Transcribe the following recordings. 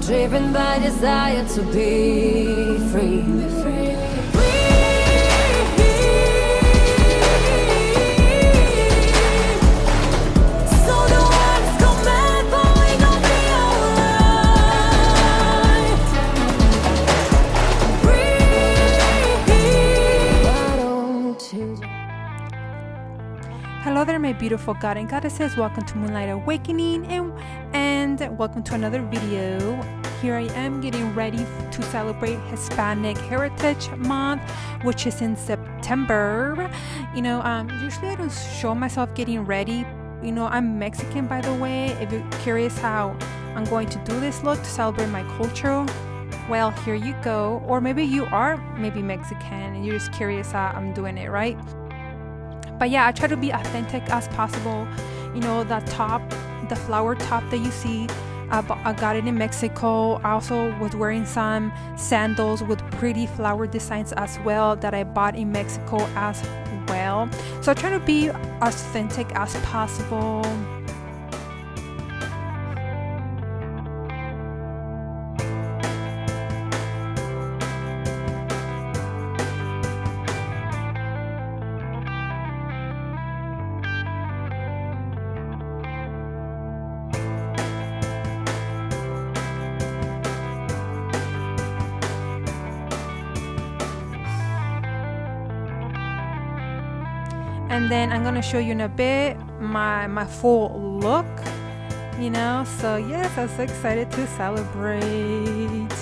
driven by desire to be free. Hello there, my beautiful God and Goddesses. Welcome to Moonlight Awakening and welcome to another video. Here I am getting ready to celebrate Hispanic Heritage Month, which is in September. Usually I don't show myself getting ready. I'm Mexican, by the way. If you're curious how I'm going to do this look to celebrate my culture, well, here you go. Or maybe you are Mexican and you're just curious how I'm doing it, right? But yeah, I try to be authentic as possible. That top, the flower top that you see, I got it in Mexico. I also was wearing some sandals with pretty flower designs as well that I bought in Mexico as well. So I try to be as authentic as possible. And then I'm gonna show you in a bit my full look, so yes, I'm so excited to celebrate.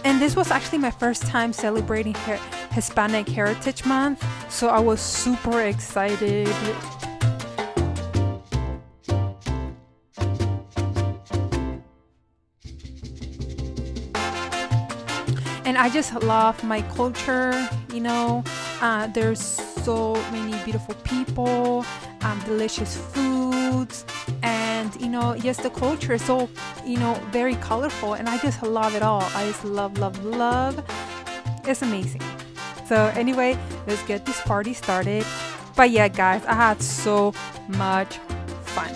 And this was actually my first time celebrating Hispanic Heritage Month, so I was super excited. And I just love my culture, there's so many beautiful people, delicious foods, and yes, the culture is so, very colorful, and I just love it all. I just love. It's amazing. So anyway, let's get this party started. But yeah, guys, I had so much fun.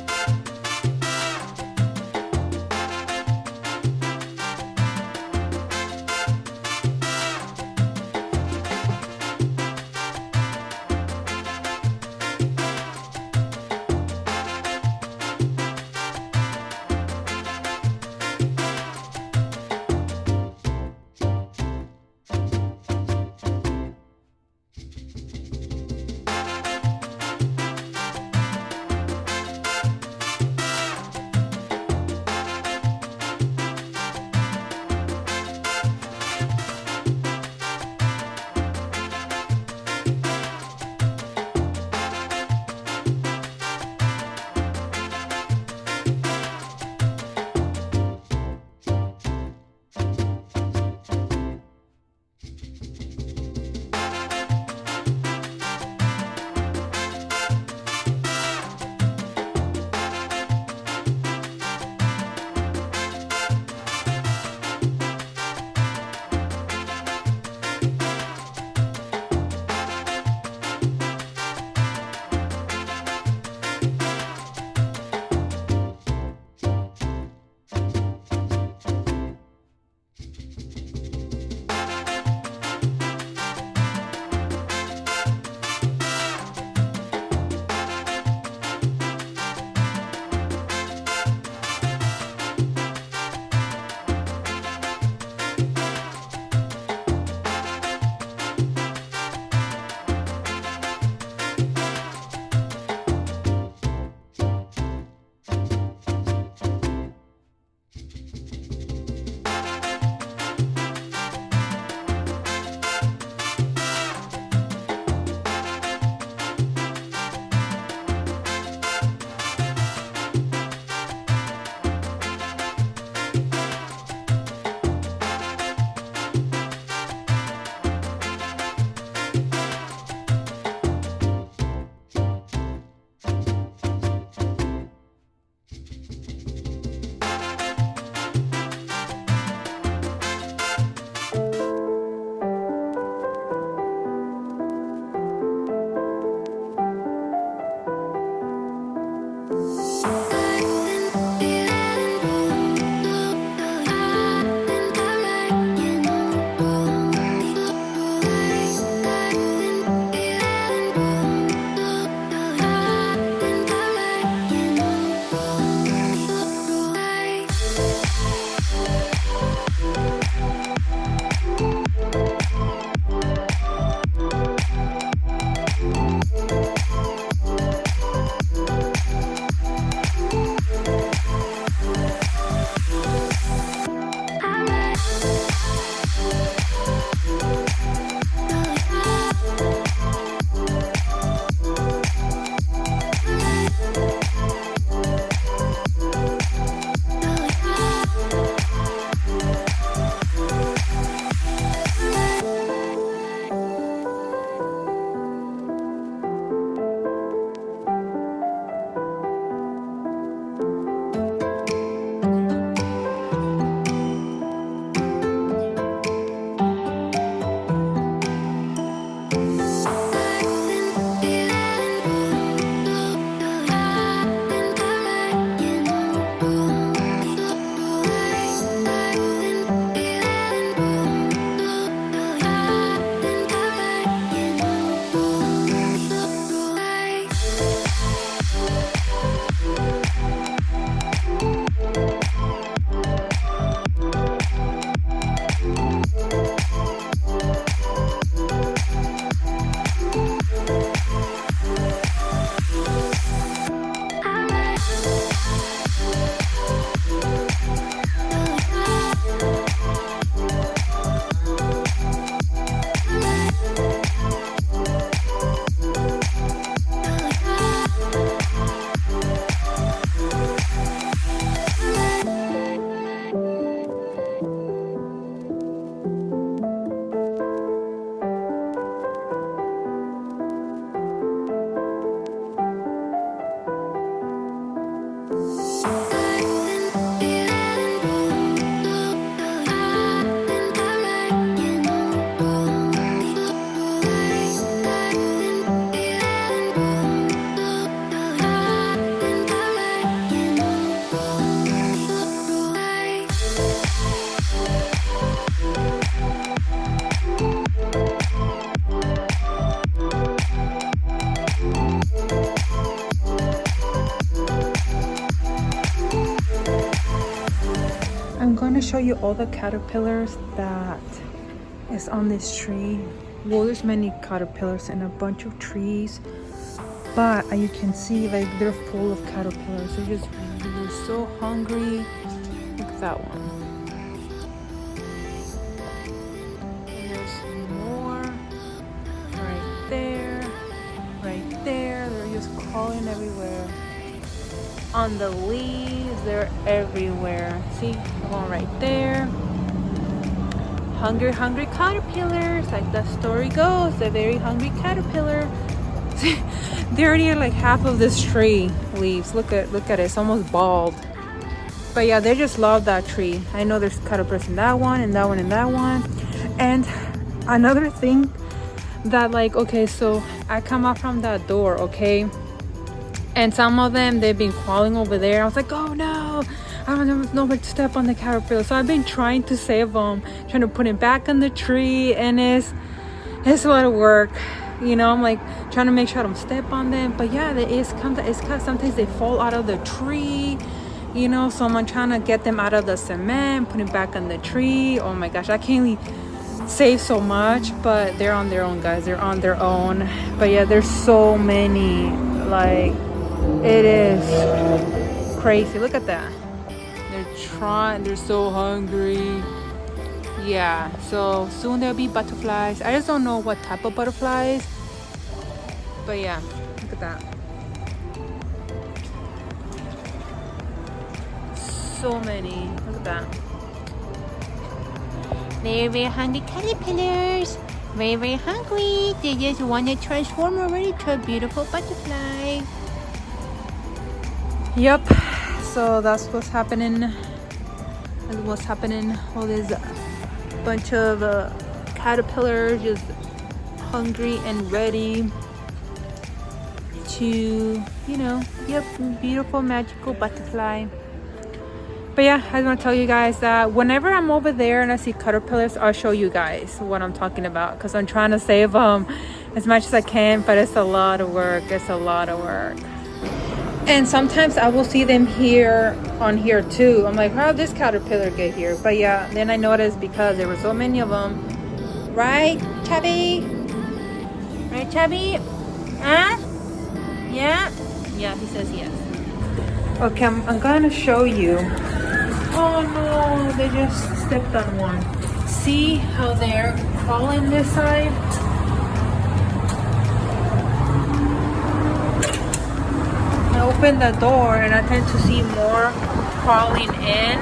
I'm going to show you all the caterpillars that is on this tree. Well, there's many caterpillars and a bunch of trees, but you can see like they're full of caterpillars. They're so hungry. Look at that one. And there's more right there, right there. They're just crawling everywhere. On the leaves, they're everywhere. See, one right there. Hungry caterpillars, like the story goes. A very hungry caterpillar. They already are like half of this tree leaves. Look at it. It's almost bald. But yeah, they just love that tree. I know there's caterpillars in that one, and that one, and that one. And another thing that, like, okay, so I come out from that door, okay, and some of them, they've been crawling over there. I was like, oh no, I don't know where to step on the caterpillar. So I've been trying to save them, trying to put it back on the tree, and it's a lot of work. You know, I'm like trying to make sure I don't step on them. But yeah, it's kind of sometimes they fall out of the tree, you know, so I'm trying to get them out of the cement, put it back on the tree. Oh my gosh, I can't really save so much, but they're on their own, guys. They're on their own. But yeah, there's so many, like, it is crazy. Look at that. They're so hungry. Yeah, so soon there'll be butterflies. I just don't know what type of butterflies, but yeah, look at that. So many. Look at that. Very hungry caterpillars. Very hungry. They just want to transform already to a beautiful butterfly. Yep, so that's what's happening. All this bunch of caterpillars just hungry and ready to, you know, yep, beautiful magical butterfly. But yeah, I want to tell you guys that whenever I'm over there and I see caterpillars, I'll show you guys what I'm talking about, because I'm trying to save them as much as I can, but it's a lot of work. And sometimes I will see them on here too. I'm like, how did this caterpillar get here? But yeah, then I noticed because there were so many of them. Right, Chubby? Right, Chubby? Huh? Yeah? Yeah, he says yes. Okay, I'm gonna show you. Oh no, they just stepped on one. See how they're crawling this side? Open the door and I tend to see more crawling in,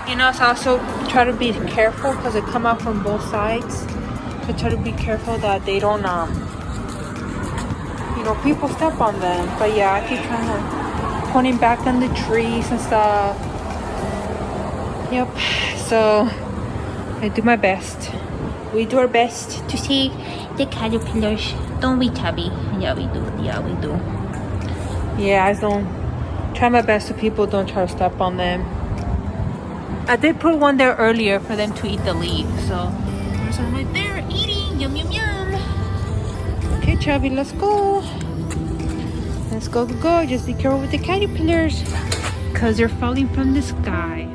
you know, so I also try to be careful because they come out from both sides. So try to be careful that they don't you know, people step on them. But yeah, I keep trying to pointing back on the trees and stuff. Yep, so I do my best. We do our best to see the caterpillars, don't we, Tabby? Yeah, we do. Yeah, I don't try my best so people don't try to step on them. I did put one there earlier for them to eat the leaf. So there's one right there eating. Yum, yum, yum. Okay, Chubby, let's go. Let's go. Just be careful with the caterpillars, because they're falling from the sky.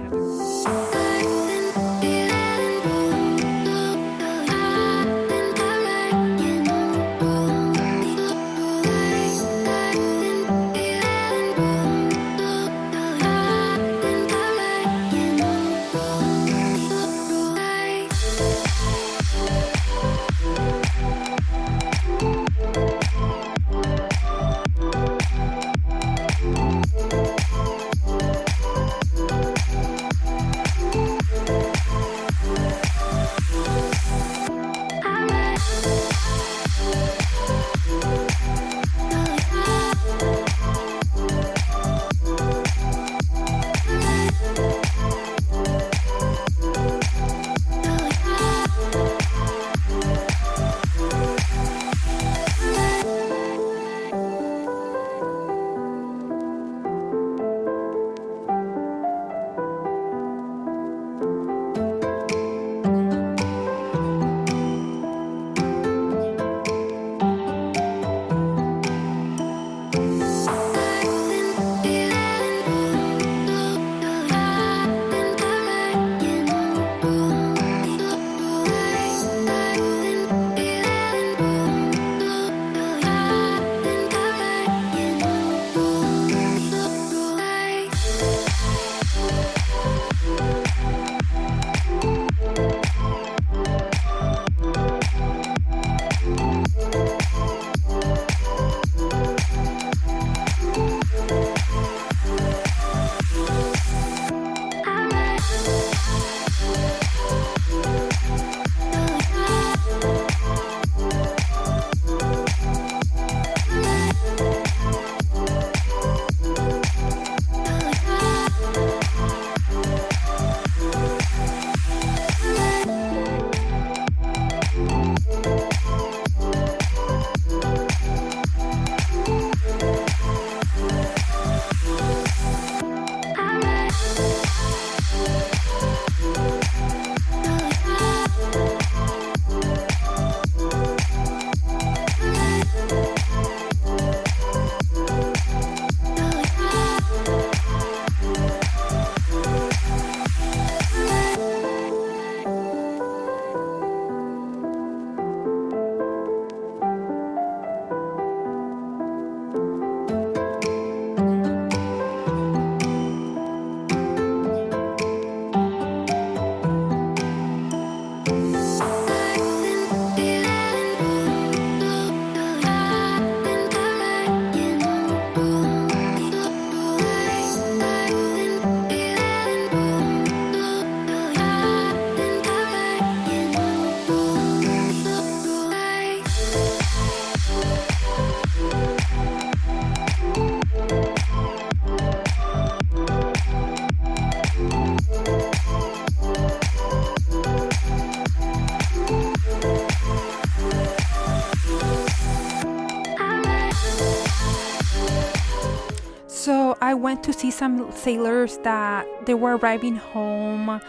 So I went to see some sailors that they were arriving home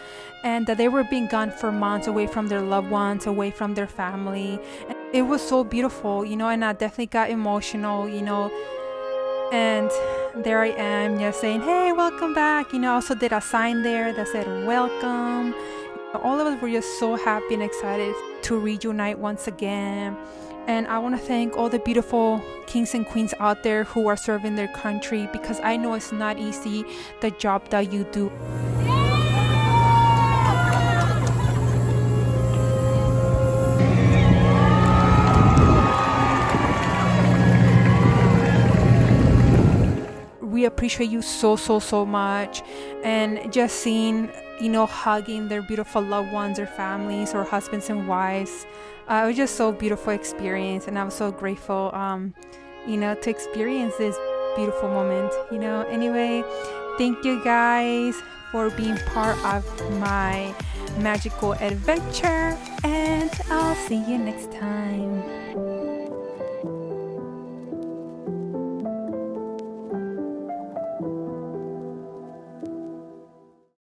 and that they were being gone for months, away from their loved ones, away from their family. And it was so beautiful, you know, and I definitely got emotional, you know. And there I am, just saying, hey, welcome back. You know, I also did a sign there that said welcome. All of us were just so happy and excited to reunite once again. And I want to thank all the beautiful kings and queens out there who are serving their country, because I know it's not easy, the job that you do. We appreciate you so much. And just seeing, you know, hugging their beautiful loved ones or families or husbands and wives, it was just so beautiful experience, and I was so grateful, you know, to experience this beautiful moment, you know. Anyway, thank you guys for being part of my magical adventure, and I'll see you next time.